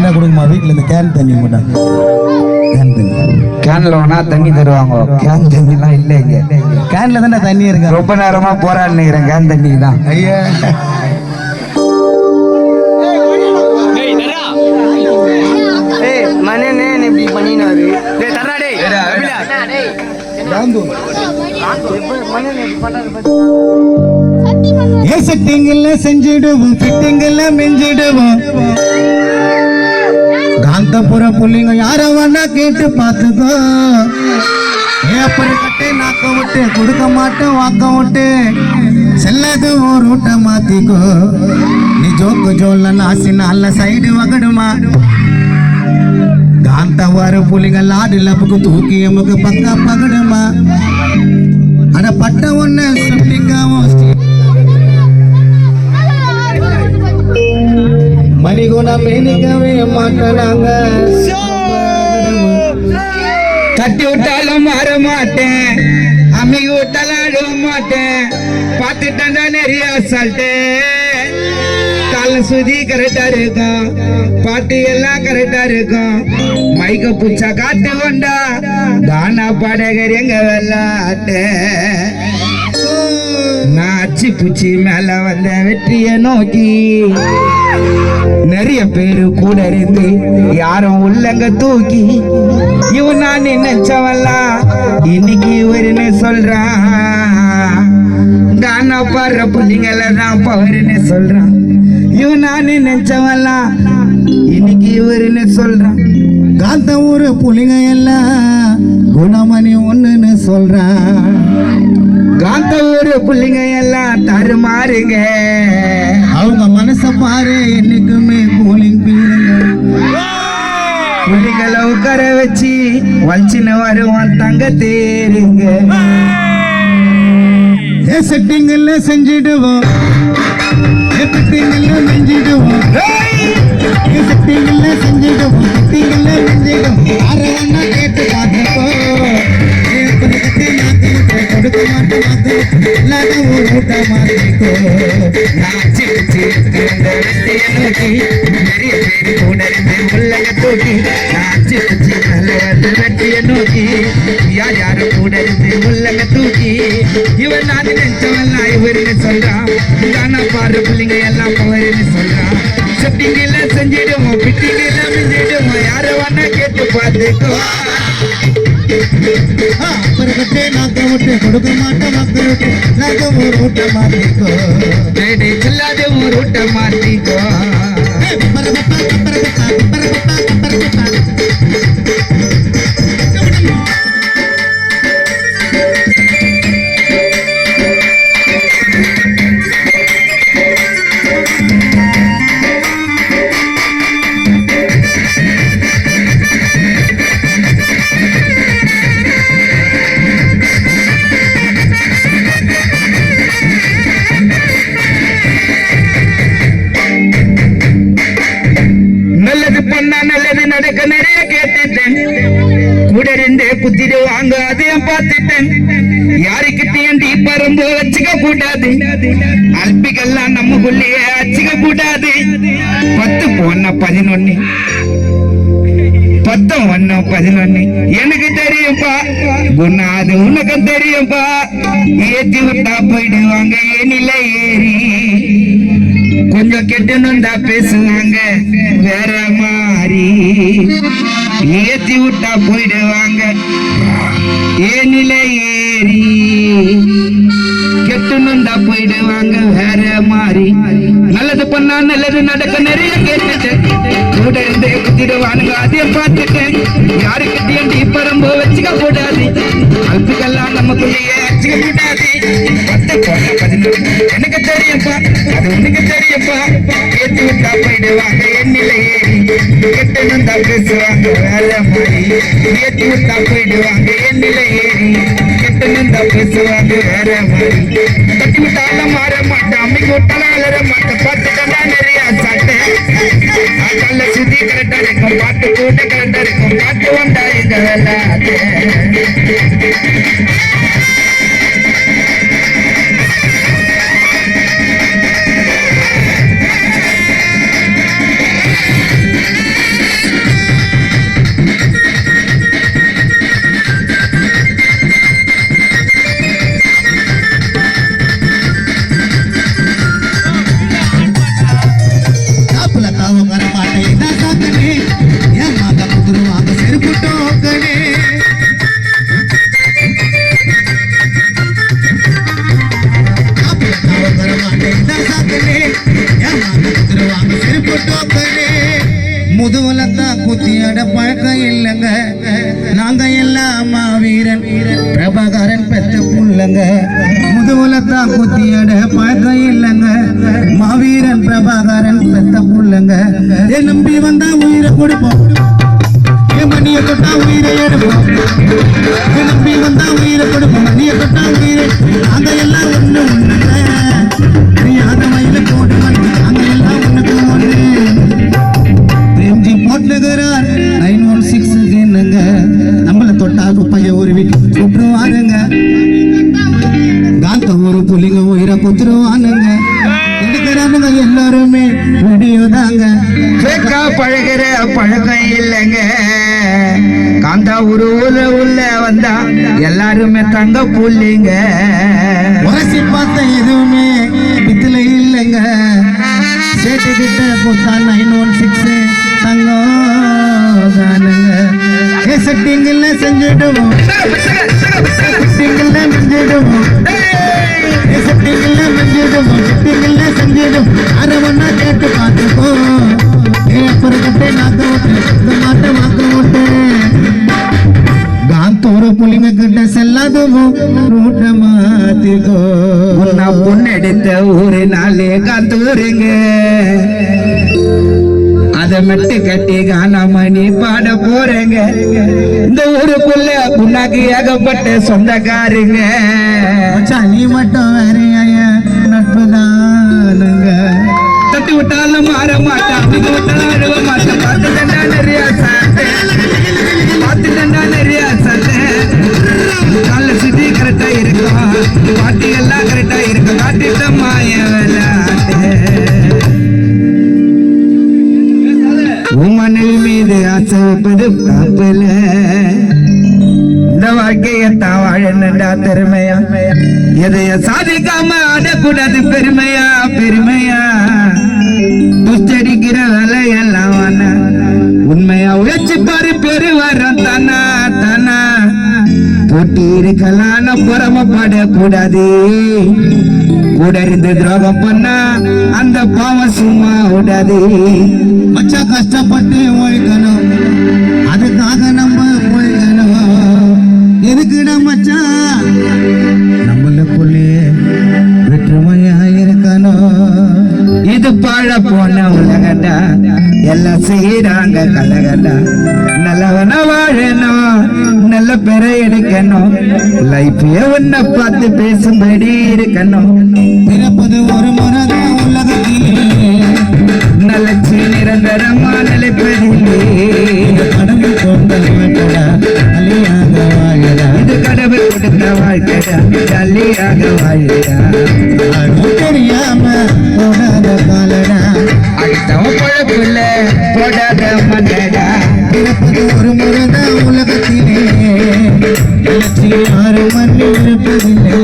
இருந்தா கொடுக்குமா? வீட்டுல இந்த கேன் தண்ணி மட்டும். கேன் தண்ணி கேன்ல வேணா தண்ணி தருவாங்க. கேன் தண்ணிலாம் இல்லை இங்க. கேன்ல தானே தண்ணி இருக்கு. ரொம்ப நேரமா போராடினுக்கிறேன் கேன் தண்ணி தான். ஐயா மனே இப்படி பண்ணினாரு. செட்டிங்கெல்லாம் செஞ்சிடுவோம், ஃபிட்டிங்கெல்லாம் மெஞ்சிடுவோம். காந்தபுர புள்ளிங்க யார வேணா கேட்டு பார்த்துக்கோ. ஏப்படி கட்டை நாக்க விட்டு கொடுக்க மாட்டேன் வாக்க விட்டு. செல்லாது ஒரு ஊட்ட மாத்திக்கோ. நீ ஜோக்கு ஜோல்ல நாசின அல்ல சைடு வகடுமா. காந்தவார புலிங்க லாடு லப்புக்கு தூக்கி எமுக்கு பக்கா பகடுமா. அட பட்ட ஒண்ணு சொல்லிக்காவும் மணிகுணம் மேனிக்கவே மாட்டாங்க. தட்டி விட்டாலும் மாற மாட்டேன், அம்மிக்கு விட்டாலும் அழுவ மாட்டேன். பார்த்துட்டா நிறைய அசால்ட்டு. கால சுதி கரெக்டா இருக்கும், பாட்டு எல்லாம் கரெக்டா இருக்கும். மைக்க பூச்சா காத்து கொண்டா தானா பாடகர் எங்க வெள்ளாட்டு. நான் அச்சு பூச்சி மேல வந்த வெற்றிய நோக்கி நிறைய பேரு கூட இருந்து யாரும் உள்ளங்க தூக்கி. இவன் நான் நினைச்சவெல்லாம் இன்னைக்கு இவருன்னு சொல்றான். தானா பாடுற புள்ளிங்கள தான் பவருன்னு சொல்றான். இவன் நான் நினைச்சவெல்லாம் இன்னைக்கு இவருன்னு சொல்றான். காந்த ஊரு புலிங்க எல்லாம் குணமணி ஒண்ணுன்னு சொல்றான். காந்த ஊரு புள்ளிங்க எல்லாம் தருமாறுங்க. அவங்க மனச பாரு என்னைக்குமே கூலிங் பீருங்க. புள்ளிங்களை உட்கார வச்சு வலிச்சுன்னு வருவான் தங்க தேருங்க. செட்டிங்கல்ல செஞ்சிடுவோம், செட்டிங்கல்ல மெஞ்சிடுவோம். செட்டிங்கல்ல செஞ்சிடுவோம், செட்டிங்கல்ல மெஞ்சிடுவோம். யார வேணா கேட்டு பார்த்துக்கோ. கொடுக்க மாட்டோம் இல்லாத ஒரு ஊட்ட மாத்திக்கோ. நிறைய பேரு கூட இருந்து உள்ளங்க தூக்கி. வெற்றிய நோக்கி யார் யாரு கூட இருந்து உள்ளங்க தூக்கி. இவன் நான் நினைச்சவெல்லாம் இவருன்னு சொல்றான். தானா பாரு பிள்ளைங்க எல்லாம் பவருன்னு சொல்றான். செட்டிங்கெல்லாம் செஞ்சிடுவோம், பிட்டிங்கெல்லாம் செஞ்சிடுவோம். யார வேணா கேட்டு பார்த்துக்கோ. கட்டே நாக்க விட்டு கொடுக்க மாட்டோம் மக்கள் விட்டு நாக்க ஒரு ஊட்ட மாத்திக்கோ. சொல்லாத ஒரு ஊட்ட மாத்திக்கோ. நல்லது நடக்க நிறைய கேட்டுட்டேன். கூட இருந்தே குத்திட்டு வாங்க அதையும் பார்த்துட்டேன். யாருக்கிட்டையும் டீப்பரம்பு வச்சுக்க கூடாது. அல்பிகள்லாம் நம்மக்குள்ளேயே வச்சுக்க கூடாது. 10 போன 11 10 1 11 எனக்கு தெரியும்பா. குணாது உனக்கு தெரியும்பா. ஏத்தி விட்டா போயிடுவாங்க ஏனில ஏறி. கொஞ்சம் கெட்டணும்டா பேசுவாங்க வேற மாதிரி. ஏத்தி விட்டா போயிடுவாங்க ஏனில ஏறி. கெட்டணும்டா போயிடுவாங்க வேற மாதிரி. நல்லது பண்ணா நல்லது நடக்க நிறைய கேட்டுட்டேன். கூட இருந்தே குத்திடுவானுங்க அதையும் பார்த்துட்டேன். யாருக்கிட்டையும் டீப்பரம்பு வச்சுக்க கூடாது. அல்புக்கெல்லாம் நமக்குள்ளேயே வச்சுக்க கூடாது. 10 போன 11 எனக்கு தெரியும்பா, அது உனக்கு தெரியும்பா. ஏத்தி விட்டா போயிடுவாங்க எண்ணில ஏறி. கெட்டணும் தான் பேசுவாங்க வேற மாதிரி. ஏத்தி விட்டா போயிடுவாங்க எண்ணில ஏறி. கெட்டணும் தான் பேசுவாங்க வேற மாதிரி. தட்டி விட்டாலும் மாற மாட்டேன், அம்மிக்கு விட்டாலும் அலற மாட்டேன். பார்த்துட்டா நிறைய சாட்டை. நல்ல சுத்தி கரெக்டா இருக்கும், பாட்டு கூட கரெக்டா இருக்கும். பாட்டு வந்தா எங்க விளையாட்டு. முதுகுலத்தான் குத்தியாட பழக்கம் இல்லைங்க. நாங்க எல்லாம் மாவீரன் பிரபாகரன் பெற்ற புள்ளங்க. முதுகுலத்தான் குத்தியாட பழக்கம் இல்லைங்க. மாவீரன் பிரபாகரன் பெற்ற புள்ளங்க. என் நம்பி வந்தா உயிரை கொடுப்போம், என் மணியை தொட்டா உயிரை எடுப்போம். என் நம்பி வந்தா உயிரை கொடுப்போம், மணியை தொட்டா உயிரை. நாங்க எல்லாம் ஒண்ணு ஒண்ணுங்க. தெரியாத மயில போட்டு நாங்க எல்லாம் ஒண்ணுக்கு ஒண்ணு. பிரேம்ஜி போட்டுகிறார் 916 என்னங்க. நம்மள தொட்டா குப்பைய உருவி சுற்றுவாருங்க. காந்த ஒரு புலிங்க உயிரை குத்துருவானுங்க. எடுக்கிறானுங்க எல்லாருமே வீடியோ தாங்க. கேக்கா பழகிற பழக்கம் இல்லைங்க. காந்தா ஒரு ஊர்ல உள்ள வந்தா எல்லாருமே தங்க புள்ளிங்க. உரசி பார்த்த எதுவுமே பித்துல இல்லைங்க. சேட்டு கிட்ட போட்டா 916 தங்கம் தானுங்க. செட்டிங்கல்ல செஞ்சிடுவோம், செட்டிங்கல்ல செஞ்சிடுவோம், செட்டிங்கல்ல செஞ்சிடுவோம், செட்டிங்கல்ல செஞ்சிடுவோம். அரை மணி கேட்டு பார்த்துக்கோ. அப்புறம் கட்டே நாக்க விட்டு இந்த மாட்டை வாக்க விட்டு காந்தோர புலிங்க கிட்ட செல்லாதவோ ரூட்ட மாத்திக்கோ. உன்னை பொண்ணெடுத்த ஊரு நாளே காந்தூருங்க. அதை மெட்டு கட்டி காணாமணி பாட போறேங்க. இந்த ஊருக்குள்ள புண்ணாக்கு ஏகப்பட்ட சொந்தக்காருங்க. நீ மட்டும் வேறைய நட்புதானுங்க. தட்டி விட்டாலும் மாற மாட்டான், அப்படி விட்டாலும் அழுவ மாட்டான். பார்த்துட்டா நிறைய சாட்டை, பார்த்துட்டா நிறைய சாட்டை. நல்ல சுத்தி கரெக்டா இருக்கும், பாட்டி எல்லாம் கரெக்டா இருக்கும். காட்டிட்ட மாய விளையாட்டு உமனில் மீது ஆசைப்பது காப்பல. இந்த வாழ்க்கையத்தான் வாழணுண்டா பெருமையா. எதைய சாதிக்காம ஆடக்கூடாது பெருமையா பெருமையா. துஷ்டடிக்கிற வேலையெல்லாம் வானா உண்மையா உழைச்சி பாரு பெரு வரம் தானா தானா. போட்டி இருக்கலாம் புறமப்படக்கூடாது. கூட இருந்து துரோகம் பண்ணா அந்த பாவம் சும்மா விடாது. மச்சா கஷ்டப்பட்டு உழைக்கணும், அதுக்காக நம்ம உழைக்கணும். எதுக்குடா மச்சா நம்மளுக்குள்ளே வெற்றுமையா இருக்கணும். இது பாழ போன உலகண்டா, எல்லாம் செய்யறாங்க கலகண்டா. நல்லவன வாழணும், நல்ல பெற எடுக்கணும். லைஃபே உன்னை பார்த்து பேசும்படி இருக்கணும். பிறப்பது ஒரு முறைதான் உலகத்திலே, நல்லச்சி நிரந்தரமா நிலைப்பதில்லை. கடவுள் கொண்ட அழியாக வாழடா. இது கடவுள் கொடுத்த வாழ்க்கைடா, ஜல்லியாக வாழடா. தெரியாம போடாத காலடா, அடுத்தவன் பழப்புல போடாத மன்னடா. பிறப்பது ஒரு முறைதான் உலகத்திலே, யாரும் மண்ணில் இருப்பதில்லை.